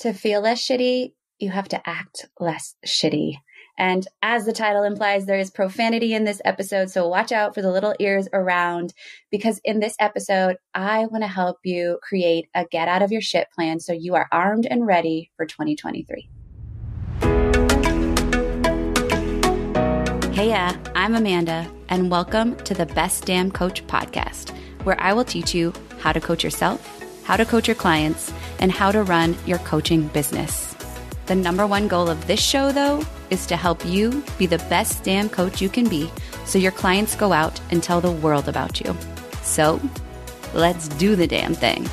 To feel less shitty, you have to act less shitty. And as the title implies, there is profanity in this episode. So watch out for the little ears around, because in this episode, I want to help you create a get out of your shit plan so you are armed and ready for 2023. Hey, I'm Amanda, and welcome to the Best Damn Coach podcast, where I will teach you how to coach yourself, how to coach your clients, and how to run your coaching business. The number one goal of this show, though, is to help you be the best damn coach you can be so your clients go out and tell the world about you. So let's do the damn thing.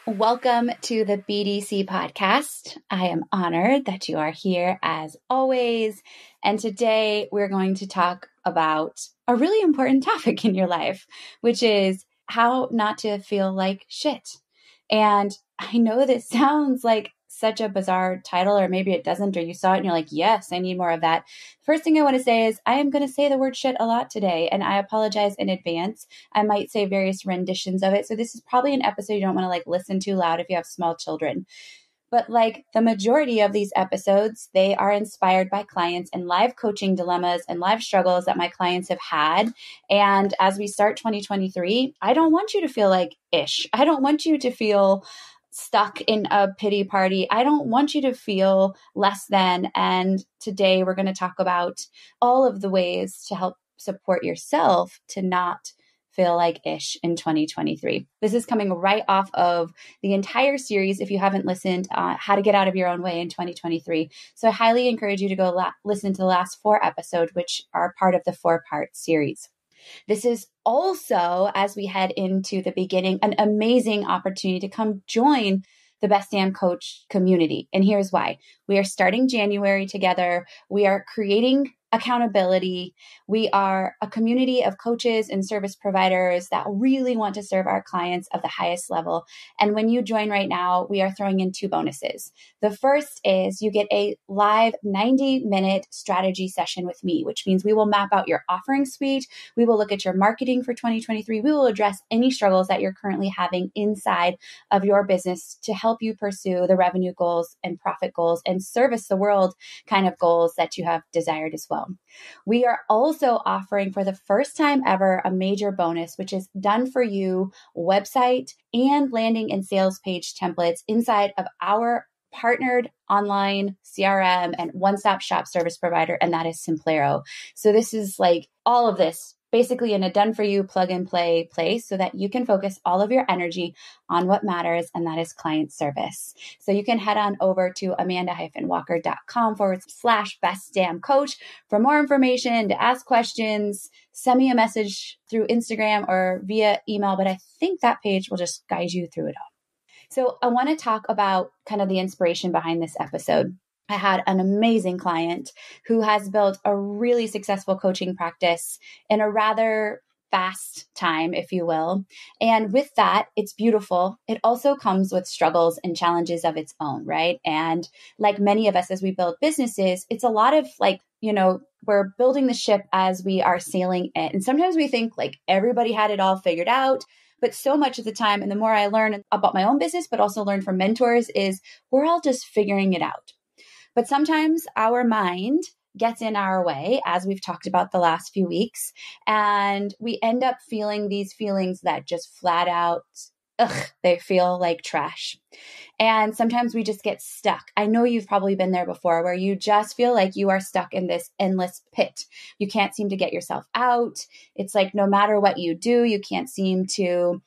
Welcome to the BDC podcast. I am honored that you are here as always. And today we're going to talk about a really important topic in your life, which is how not to feel like shit. And I know this sounds like such a bizarre title, or maybe it doesn't, or you saw it and you're like, yes, I need more of that. First thing I want to say is I am going to say the word shit a lot today, and I apologize in advance. I might say various renditions of it. So this is probably an episode you don't want to listen too loud if you have small children. But the majority of these episodes, they are inspired by clients and live coaching dilemmas and live struggles that my clients have had. And as we start 2023, I don't want you to feel like ish. I don't want you to feel stuck in a pity party. I don't want you to feel less than. And today we're going to talk about all of the ways to help support yourself to not feel like ish in 2023. This is coming right off of the entire series, if you haven't listened, how to get out of your own way in 2023. So I highly encourage you to go listen to the last 4 episodes, which are part of the 4-part series. This is also, as we head into the beginning, an amazing opportunity to come join the Best Damn Coach community. And here's why. We are starting January together. We are creating accountability. We are a community of coaches and service providers that really want to serve our clients of the highest level. And when you join right now, we are throwing in 2 bonuses. The first is you get a live 90-minute strategy session with me, which means we will map out your offering suite. We will look at your marketing for 2023. We will address any struggles that you're currently having inside of your business to help you pursue the revenue goals and profit goals and service the world kind of goals that you have desired as well. We are also offering for the first time ever a major bonus, which is done for you website and landing and sales page templates inside of our partnered online CRM and one-stop shop service provider, and that is Simplero. So this is all of this basically in a done-for-you plug-and-play place so that you can focus all of your energy on what matters, and that is client service. So you can head on over to amanda-walker.com/bestdamncoach for more information, to ask questions, send me a message through Instagram or via email, but I think that page will just guide you through it all. So I want to talk about kind of the inspiration behind this episode. I had an amazing client who has built a really successful coaching practice in a rather fast time, if you will. And with that, it's beautiful. It also comes with struggles and challenges of its own, right? And like many of us, as we build businesses, it's a lot of we're building the ship as we are sailing it. And sometimes we think everybody had it all figured out. But so much of the time, and the more I learn about my own business, but also learn from mentors, is we're all just figuring it out. But sometimes our mind gets in our way, as we've talked about the last few weeks, and we end up feeling these feelings that just flat out, they feel like trash. And sometimes we just get stuck. I know you've probably been there before, where you just feel like you are stuck in this endless pit. You can't seem to get yourself out. It's like no matter what you do, you can't seem to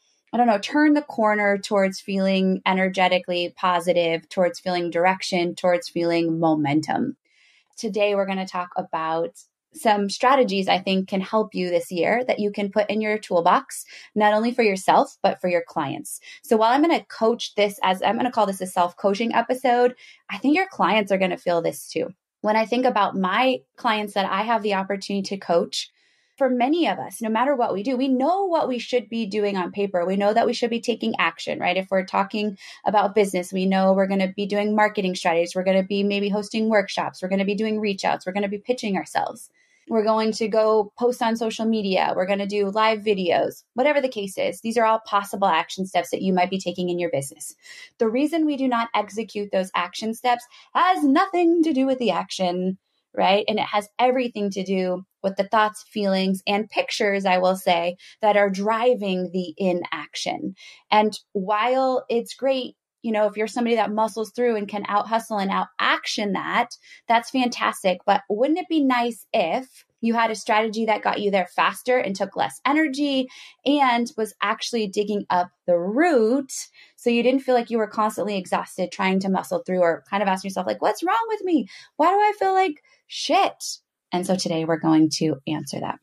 turn the corner towards feeling energetically positive, towards feeling direction, towards feeling momentum. Today, we're going to talk about some strategies I think can help you this year that you can put in your toolbox, not only for yourself, but for your clients. So while I'm going to coach this, as I'm going to call this a self-coaching episode, I think your clients are going to feel this too. When I think about my clients that I have the opportunity to coach, for many of us, no matter what we do, we know what we should be doing on paper. We know that we should be taking action, right? If we're talking about business, we know we're going to be doing marketing strategies. We're going to be maybe hosting workshops. We're going to be doing reach outs. We're going to be pitching ourselves. We're going to go post on social media. We're going to do live videos, whatever the case is. These are all possible action steps that you might be taking in your business. The reason we do not execute those action steps has nothing to do with the action, right? And it has everything to do with the thoughts, feelings, and pictures, I will say, that are driving the inaction. And while it's great, if you're somebody that muscles through and can out hustle and out action that, that's fantastic. But wouldn't it be nice if you had a strategy that got you there faster and took less energy and was actually digging up the root, so you didn't feel like you were constantly exhausted trying to muscle through, or kind of asking yourself, like, what's wrong with me? Why do I feel like shit? And so today we're going to answer that.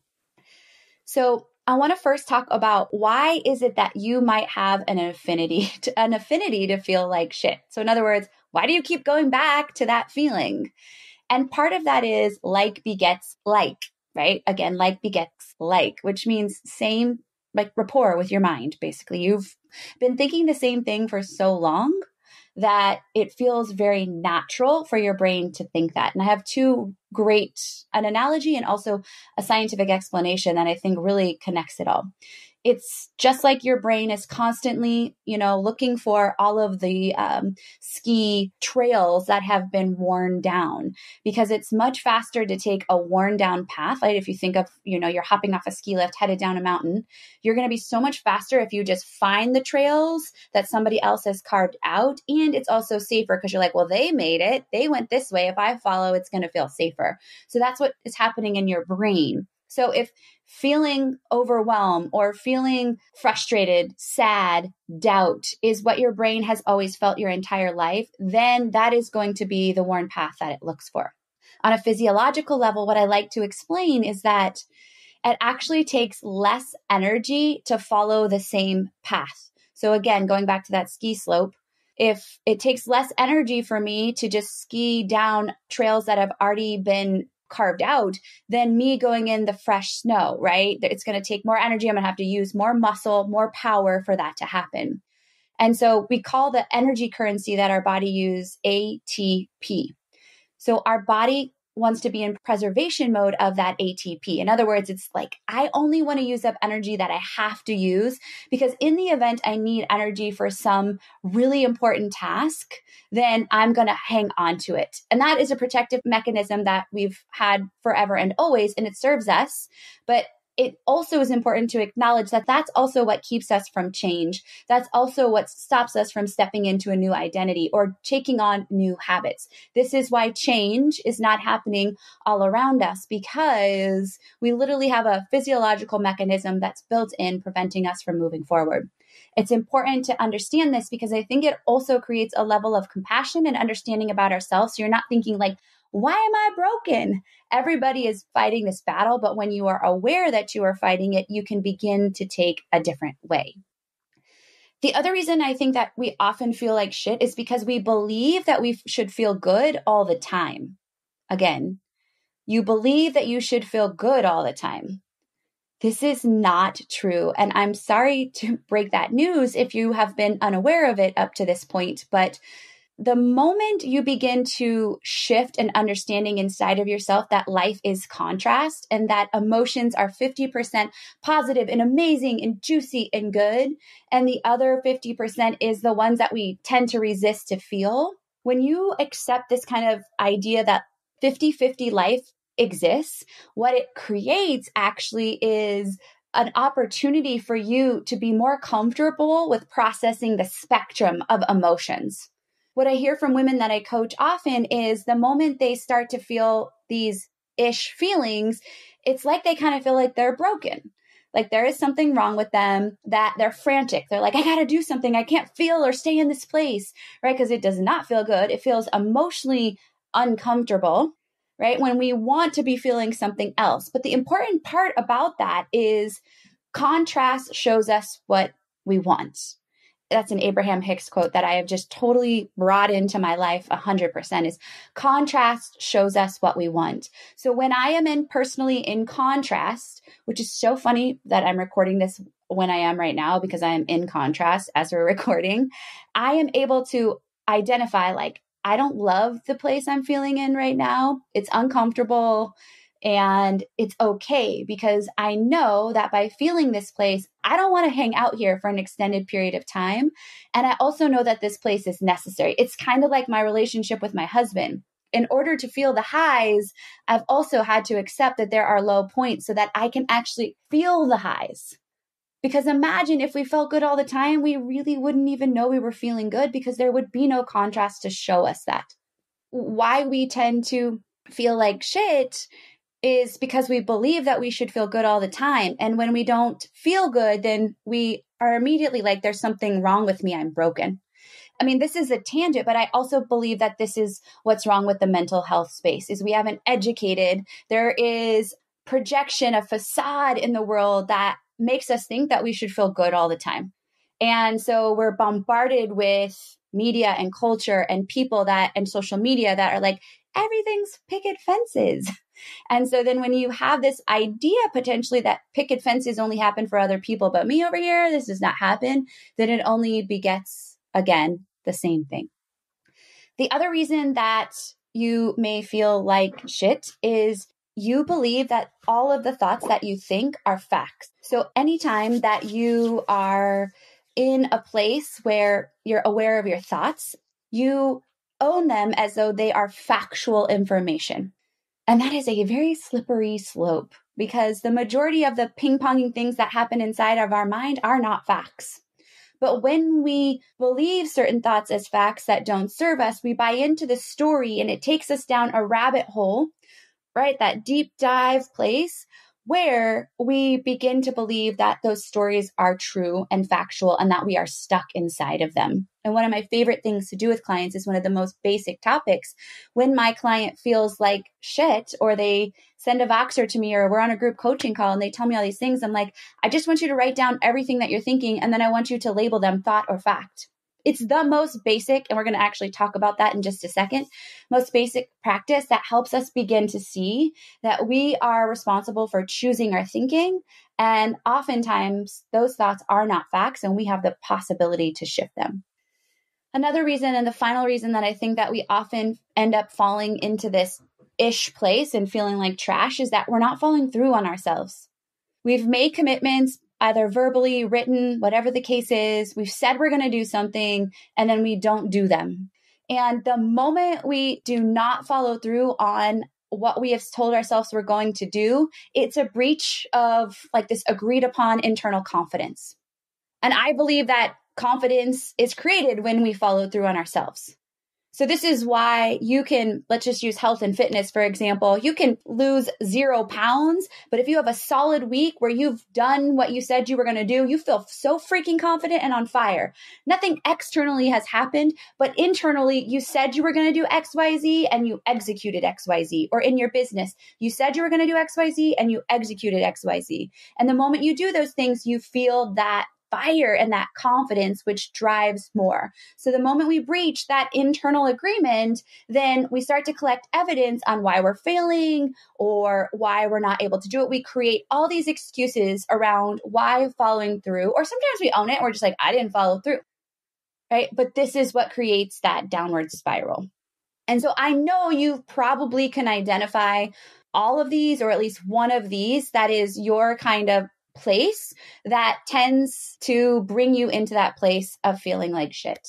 So I want to first talk about, why is it that you might have an affinity to feel like shit? So in other words, why do you keep going back to that feeling? And part of that is like begets like, right? Again, like begets like, which means same, like rapport with your mind. Basically, you've been thinking the same thing for so long that it feels very natural for your brain to think that. And I have an analogy and also a scientific explanation that I think really connects it all. It's just like your brain is constantly, looking for all of the ski trails that have been worn down, because it's much faster to take a worn down path. Like if you think of, you're hopping off a ski lift headed down a mountain, you're going to be so much faster if you just find the trails that somebody else has carved out. And it's also safer because you're like, well, they made it. They went this way. If I follow, it's going to feel safer. So that's what is happening in your brain. So if feeling overwhelmed or feeling frustrated, sad, doubt is what your brain has always felt your entire life, then that is going to be the worn path that it looks for. On a physiological level, what I like to explain is that it actually takes less energy to follow the same path. So again, going back to that ski slope, if it takes less energy for me to just ski down trails that have already been carved out than me going in the fresh snow, right? It's going to take more energy. I'm going to have to use more muscle, more power for that to happen. And so we call the energy currency that our body uses ATP. So our body wants to be in preservation mode of that ATP. In other words, it's like, I only want to use up energy that I have to use, because in the event I need energy for some really important task, then I'm going to hang on to it. And that is a protective mechanism that we've had forever and always, and it serves us. But it also is important to acknowledge that that's also what keeps us from change. That's also what stops us from stepping into a new identity or taking on new habits. This is why change is not happening all around us, because we literally have a physiological mechanism that's built in, preventing us from moving forward. It's important to understand this because I think it also creates a level of compassion and understanding about ourselves. So you're not thinking like, why am I broken? Everybody is fighting this battle, but when you are aware that you are fighting it, you can begin to take a different way. The other reason I think that we often feel like shit is because we believe that we should feel good all the time. Again, you believe that you should feel good all the time. This is not true. And I'm sorry to break that news if you have been unaware of it up to this point, but the moment you begin to shift an understanding inside of yourself that life is contrast and that emotions are 50% positive and amazing and juicy and good, and the other 50% is the ones that we tend to resist to feel, when you accept this kind of idea that 50-50 life exists, what it creates actually is an opportunity for you to be more comfortable with processing the spectrum of emotions. What I hear from women that I coach often is the moment they start to feel these ish feelings, it's like they kind of feel like they're broken. Like there is something wrong with them, that they're frantic. They're like, I got to do something. I can't feel or stay in this place, right? Because it does not feel good. It feels emotionally uncomfortable, right? When we want to be feeling something else. But the important part about that is contrast shows us what we want. That's an Abraham Hicks quote that I have just totally brought into my life 100%, is contrast shows us what we want. So when I am personally in contrast, which is so funny that I'm recording this when I am right now, because I am in contrast as we're recording, I am able to identify like, I don't love the place I'm feeling in right now. It's uncomfortable. And it's okay because I know that by feeling this place, I don't want to hang out here for an extended period of time. And I also know that this place is necessary. It's kind of like my relationship with my husband. In order to feel the highs, I've also had to accept that there are low points so that I can actually feel the highs. Because imagine if we felt good all the time, we really wouldn't even know we were feeling good because there would be no contrast to show us that. Why we tend to feel like shit is because we believe that we should feel good all the time. And when we don't feel good, then we are immediately like, there's something wrong with me. I'm broken. I mean, this is a tangent, but I also believe that this is what's wrong with the mental health space is we haven't educated. There is projection, a facade in the world that makes us think that we should feel good all the time. And so we're bombarded with media and culture and people that and social media that are like, everything's picket fences. And so then when you have this idea potentially that picket fences only happen for other people, but me over here, this does not happen, then it only begets, again, the same thing. The other reason that you may feel like shit is you believe that all of the thoughts that you think are facts. So anytime that you are in a place where you're aware of your thoughts, you own them as though they are factual information. And that is a very slippery slope because the majority of the ping-ponging things that happen inside of our mind are not facts. But when we believe certain thoughts as facts that don't serve us, we buy into the story and it takes us down a rabbit hole, right? That deep dive place where we begin to believe that those stories are true and factual and that we are stuck inside of them. And one of my favorite things to do with clients is one of the most basic topics. When my client feels like shit or they send a Voxer to me or we're on a group coaching call and they tell me all these things, I'm like, I just want you to write down everything that you're thinking and then I want you to label them thought or fact. It's the most basic, and we're going to actually talk about that in just a second, most basic practice that helps us begin to see that we are responsible for choosing our thinking. And oftentimes those thoughts are not facts and we have the possibility to shift them. Another reason, and the final reason that I think that we often end up falling into this ish place and feeling like trash is that we're not following through on ourselves. We've made commitments, either verbally, written, whatever the case is. We've said we're going to do something and then we don't do them. And the moment we do not follow through on what we have told ourselves we're going to do, it's a breach of like this agreed upon internal confidence. And I believe that confidence is created when we follow through on ourselves. So this is why you can, let's just use health and fitness, for example. You can lose 0 pounds, but if you have a solid week where you've done what you said you were going to do, you feel so freaking confident and on fire. Nothing externally has happened, but internally you said you were going to do XYZ and you executed XYZ. Or in your business, you said you were going to do XYZ and you executed XYZ. And the moment you do those things, you feel that fire and that confidence, which drives more. So the moment we breach that internal agreement, then we start to collect evidence on why we're failing or why we're not able to do it. We create all these excuses around why following through, or sometimes we own it. And we're just like, I didn't follow through, right? But this is what creates that downward spiral. And so I know you probably can identify all of these, or at least one of these, that is your kind of place that tends to bring you into that place of feeling like shit.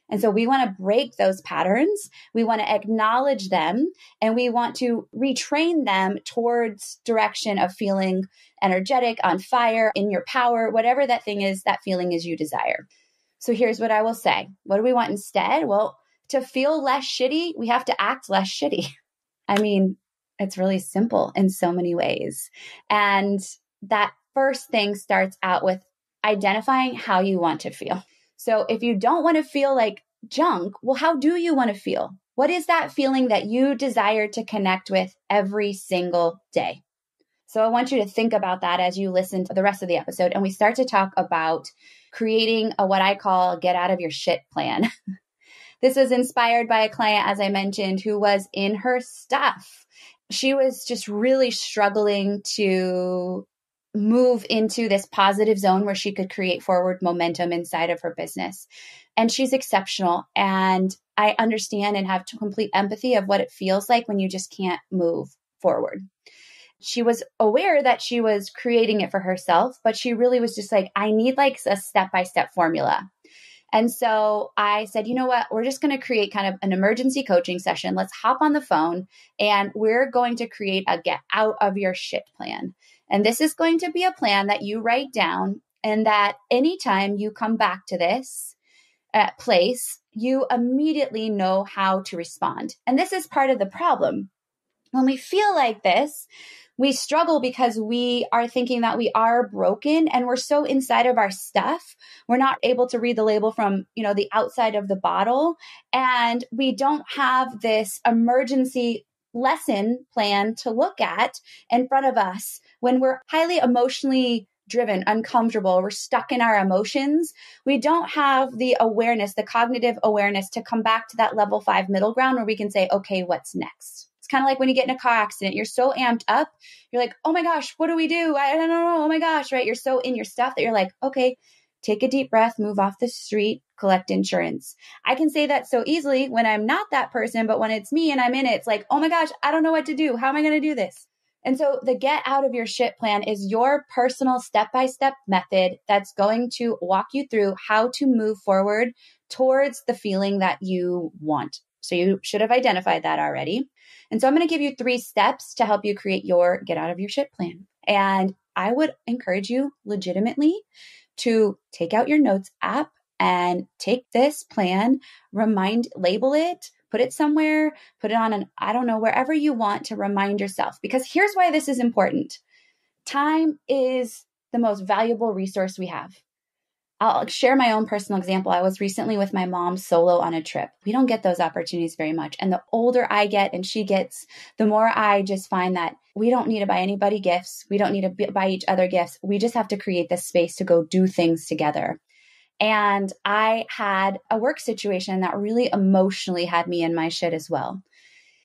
And so we want to break those patterns. We want to acknowledge them and we want to retrain them towards direction of feeling energetic, on fire, in your power, whatever that thing is, that feeling is you desire. So here's what I will say. What do we want instead? Well, to feel less shitty, we have to act less shitty. I mean, it's really simple in so many ways. And that first thing starts out with identifying how you want to feel. So if you don't want to feel like junk, well, how do you want to feel? What is that feeling that you desire to connect with every single day? So I want you to think about that as you listen to the rest of the episode. And we start to talk about creating a what I call get out of your shit plan. This was inspired by a client, as I mentioned, who was in her stuff. She was just really struggling to move into this positive zone where she could create forward momentum inside of her business. And she's exceptional. And I understand and have complete empathy of what it feels like when you just can't move forward. She was aware that she was creating it for herself, but she really was just like, I need like a step-by-step formula. And so I said, you know what? We're just going to create kind of an emergency coaching session. Let's hop on the phone and we're going to create a get out of your shit plan. And this is going to be a plan that you write down, and that anytime you come back to this place, you immediately know how to respond. And this is part of the problem. When we feel like this, we struggle because we are thinking that we are broken and we're so inside of our stuff. We're not able to read the label from, the outside of the bottle. And we don't have this emergency lesson plan to look at in front of us when we're highly emotionally driven, uncomfortable, we're stuck in our emotions. We don't have the awareness, the cognitive awareness to come back to that level 5 middle ground where we can say, okay, what's next? Kind of like when you get in a car accident, you're so amped up. You're like, oh my gosh, what do we do? I don't know. Oh my gosh, right? You're so in your stuff that you're like, okay, take a deep breath, move off the street, collect insurance. I can say that so easily when I'm not that person, but when it's me and I'm in it, it's like, oh my gosh, I don't know what to do. How am I going to do this? And so the get out of your shit plan is your personal step-by-step method that's going to walk you through how to move forward towards the feeling that you want. So you should have identified that already. And so I'm going to give you 3 steps to help you create your get out of your shit plan. And I would encourage you legitimately to take out your notes app and take this plan, label it, put it somewhere, put it on wherever you want to remind yourself. Because here's why this is important. Time is the most valuable resource we have. I'll share my own personal example. I was recently with my mom solo on a trip. We don't get those opportunities very much. And the older I get and she gets, the more I just find that we don't need to buy anybody gifts. We don't need to buy each other gifts. We just have to create this space to go do things together. And I had a work situation that really emotionally had me in my shit as well.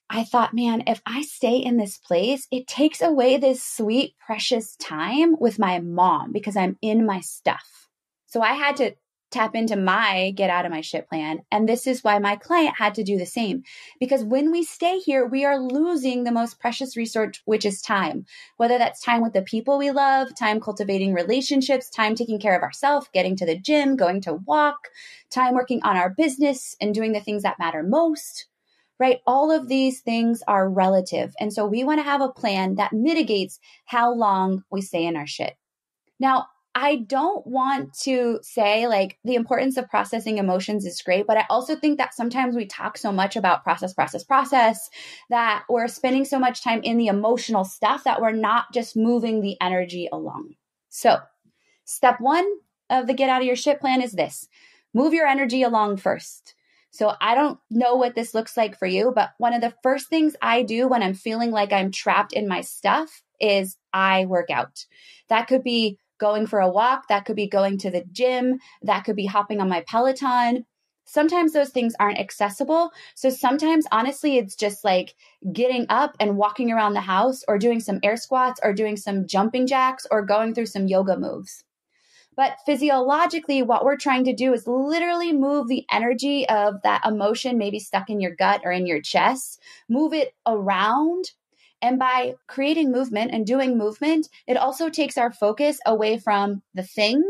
I thought, man, if I stay in this place, it takes away this sweet, precious time with my mom because I'm in my stuff. So I had to tap into my get out of my shit plan. And this is why my client had to do the same. Because when we stay here, we are losing the most precious resource, which is time. Whether that's time with the people we love, time cultivating relationships, time taking care of ourselves, getting to the gym, going to walk, time working on our business and doing the things that matter most. Right? All of these things are relative. And so we want to have a plan that mitigates how long we stay in our shit. Now, I don't want to say like the importance of processing emotions is great, but I also think that sometimes we talk so much about process, that we're spending so much time in the emotional stuff that we're not just moving the energy along. So step 1 of the get out of your shit plan is this: move your energy along first. So I don't know what this looks like for you, but one of the first things I do when I'm feeling like I'm trapped in my stuff is I work out. That could be going for a walk. That could be going to the gym. That could be hopping on my Peloton. Sometimes those things aren't accessible. So sometimes, honestly, it's just like getting up and walking around the house or doing some air squats or doing some jumping jacks or going through some yoga moves. But physiologically, what we're trying to do is literally move the energy of that emotion, maybe stuck in your gut or in your chest, move it around. And by creating movement and doing movement, it also takes our focus away from the thing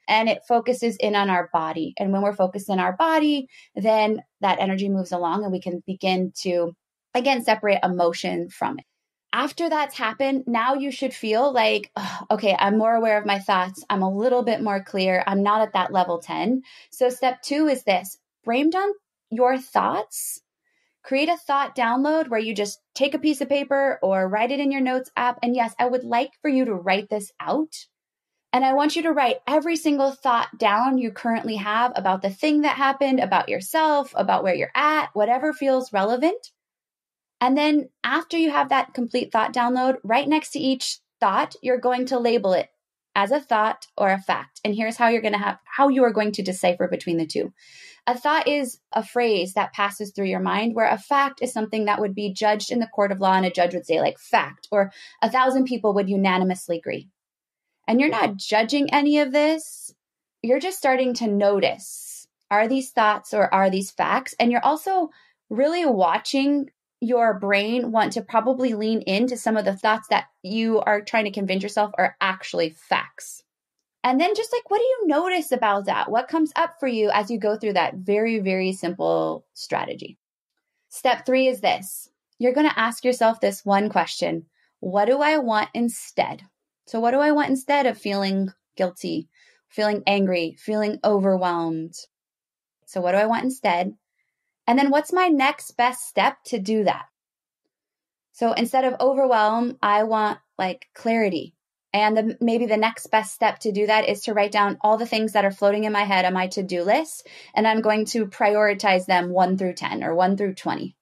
and it focuses in on our body. And when we're focused in our body, then that energy moves along and we can begin to, again, separate emotion from it. After that's happened, now you should feel like, oh, okay, I'm more aware of my thoughts. I'm a little bit more clear. I'm not at that level 10. So step 2 is this: brain dump your thoughts. Create a thought download where you just take a piece of paper or write it in your notes app. And yes, I would like for you to write this out. And I want you to write every single thought down you currently have about the thing that happened, about yourself, about where you're at, whatever feels relevant. And then after you have that complete thought download, right next to each thought, you're going to label it as a thought or a fact. And here's how you are going to decipher between the two. A thought is a phrase that passes through your mind, where a fact is something that would be judged in the court of law and a judge would say like fact, or 1,000 people would unanimously agree. And you're not judging any of this. You're just starting to notice, are these thoughts or are these facts? And you're also really watching your brain want to probably lean into some of the thoughts that you are trying to convince yourself are actually facts. And then just like, what do you notice about that? What comes up for you as you go through that very, very simple strategy? Step 3 is this. You're going to ask yourself this one question. What do I want instead? So what do I want instead of feeling guilty, feeling angry, feeling overwhelmed? So what do I want instead? And then what's my next best step to do that? So instead of overwhelm, I want like clarity. And maybe the next best step to do that is to write down all the things that are floating in my head on my to-do list. And I'm going to prioritize them 1 through 10 or 1 through 20,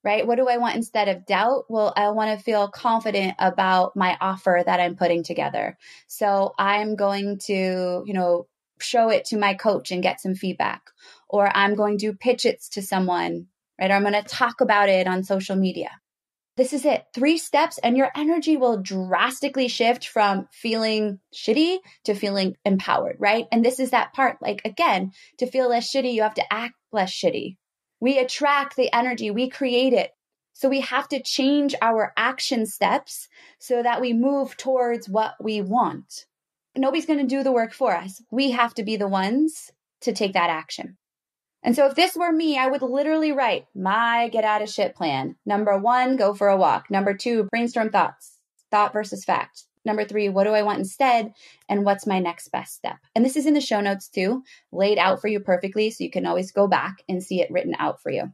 right? What do I want instead of doubt? Well, I want to feel confident about my offer that I'm putting together. So I'm going to, show it to my coach and get some feedback, or I'm going to pitch it to someone, right? Or I'm going to talk about it on social media. This is it. 3 steps and your energy will drastically shift from feeling shitty to feeling empowered, right? And this is that part. Like, again, to feel less shitty, you have to act less shitty. We attract the energy, we create it. So we have to change our action steps so that we move towards what we want. Nobody's going to do the work for us. We have to be the ones to take that action. And so if this were me, I would literally write my get out of shit plan. Number 1, go for a walk. Number 2, brainstorm thoughts, thought versus fact. Number 3, what do I want instead? And what's my next best step? And this is in the show notes too, laid out for you perfectly. So you can always go back and see it written out for you.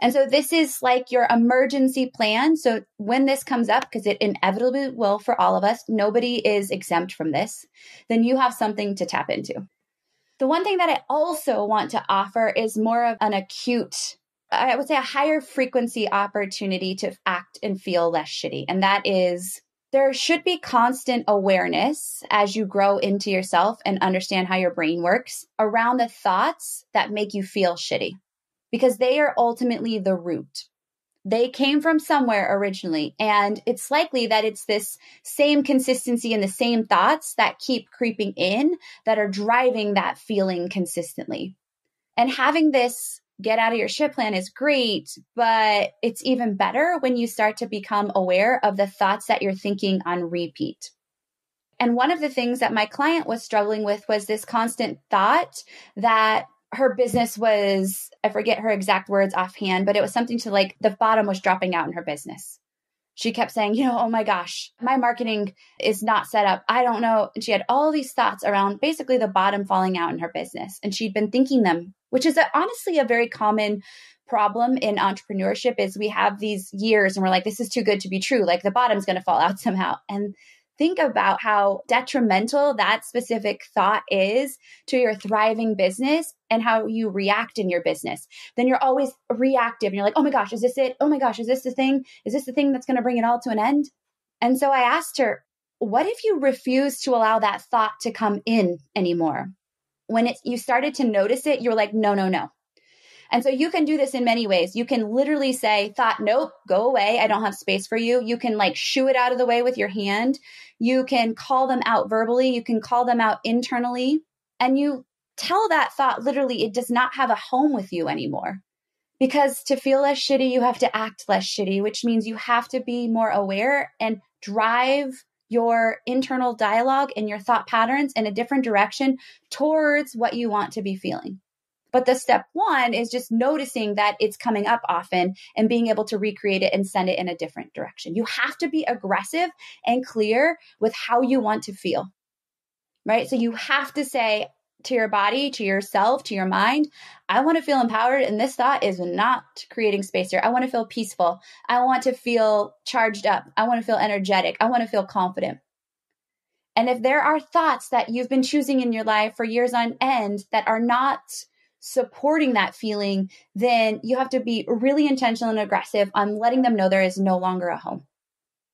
And so this is like your emergency plan. So when this comes up, because it inevitably will for all of us, nobody is exempt from this, then you have something to tap into. The one thing that I also want to offer is more of an acute, I would say a higher frequency opportunity to act and feel less shitty. And that is, there should be constant awareness as you grow into yourself and understand how your brain works around the thoughts that make you feel shitty, because they are ultimately the root. They came from somewhere originally, and it's likely that it's this same consistency and the same thoughts that keep creeping in that are driving that feeling consistently. And having this get out of your shit plan is great, but it's even better when you start to become aware of the thoughts that you're thinking on repeat. And one of the things that my client was struggling with was this constant thought that her business was, I forget her exact words offhand, but it was something to like the bottom was dropping out in her business. She kept saying, oh my gosh, my marketing is not set up. I don't know. And she had all these thoughts around basically the bottom falling out in her business. And she'd been thinking them, which is honestly a very common problem in entrepreneurship, is we have these years and we're like, this is too good to be true. Like the bottom's going to fall out somehow. And think about how detrimental that specific thought is to your thriving business and how you react in your business. Then you're always reactive and you're like, oh my gosh, is this it? Oh my gosh, is this the thing? Is this the thing that's going to bring it all to an end? And so I asked her, what if you refuse to allow that thought to come in anymore? When you started to notice it, you're like, no, no, no. And so you can do this in many ways. You can literally say, thought, nope, go away. I don't have space for you. You can like shoo it out of the way with your hand. You can call them out verbally. You can call them out internally. And you tell that thought literally it does not have a home with you anymore. Because to feel less shitty, you have to act less shitty, which means you have to be more aware and drive your internal dialogue and your thought patterns in a different direction towards what you want to be feeling. But the step 1 is just noticing that it's coming up often and being able to recreate it and send it in a different direction. You have to be aggressive and clear with how you want to feel, right? So you have to say to your body, to yourself, to your mind, I want to feel empowered. And this thought is not creating space here. I want to feel peaceful. I want to feel charged up. I want to feel energetic. I want to feel confident. And if there are thoughts that you've been choosing in your life for years on end that are not supporting that feeling, then you have to be really intentional and aggressive on letting them know there is no longer a home.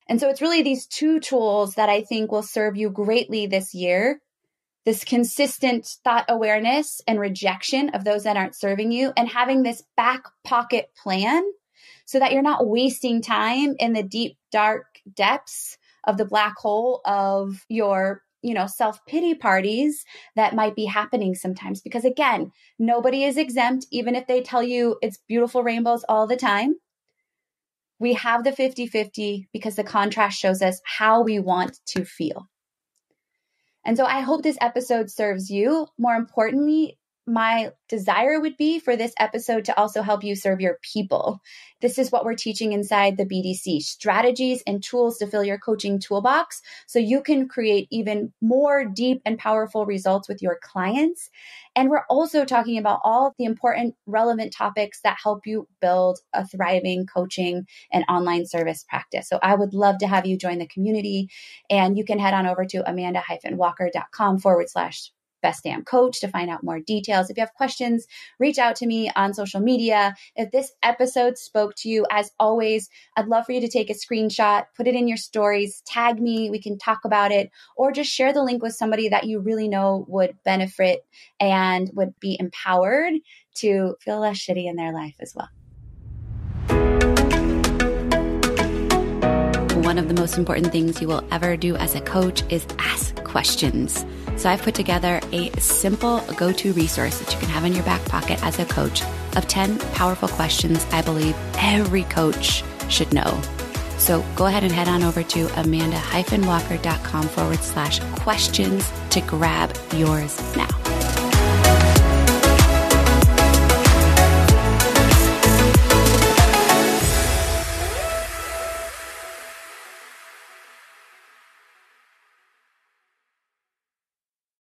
And so it's really these 2 tools that I think will serve you greatly this year. This consistent thought awareness and rejection of those that aren't serving you, and having this back pocket plan so that you're not wasting time in the deep, dark depths of the black hole of your self-pity parties that might be happening sometimes. Because again, nobody is exempt, even if they tell you it's beautiful rainbows all the time. We have the 50-50 because the contrast shows us how we want to feel. And so I hope this episode serves you. More importantly, my desire would be for this episode to also help you serve your people. This is what we're teaching inside the BDC, strategies and tools to fill your coaching toolbox so you can create even more deep and powerful results with your clients. And we're also talking about all the important, relevant topics that help you build a thriving coaching and online service practice. So I would love to have you join the community, and you can head on over to amanda-walker.com/best damn coach to find out more details. If you have questions, reach out to me on social media. If this episode spoke to you, as always, I'd love for you to take a screenshot, put it in your stories, tag me, we can talk about it, or just share the link with somebody that you really know would benefit and would be empowered to feel less shitty in their life as well. One of the most important things you will ever do as a coach is ask questions. So I've put together a simple go-to resource that you can have in your back pocket as a coach of 10 powerful questions I believe every coach should know. So go ahead and head on over to amanda-walker.com/questions to grab yours now.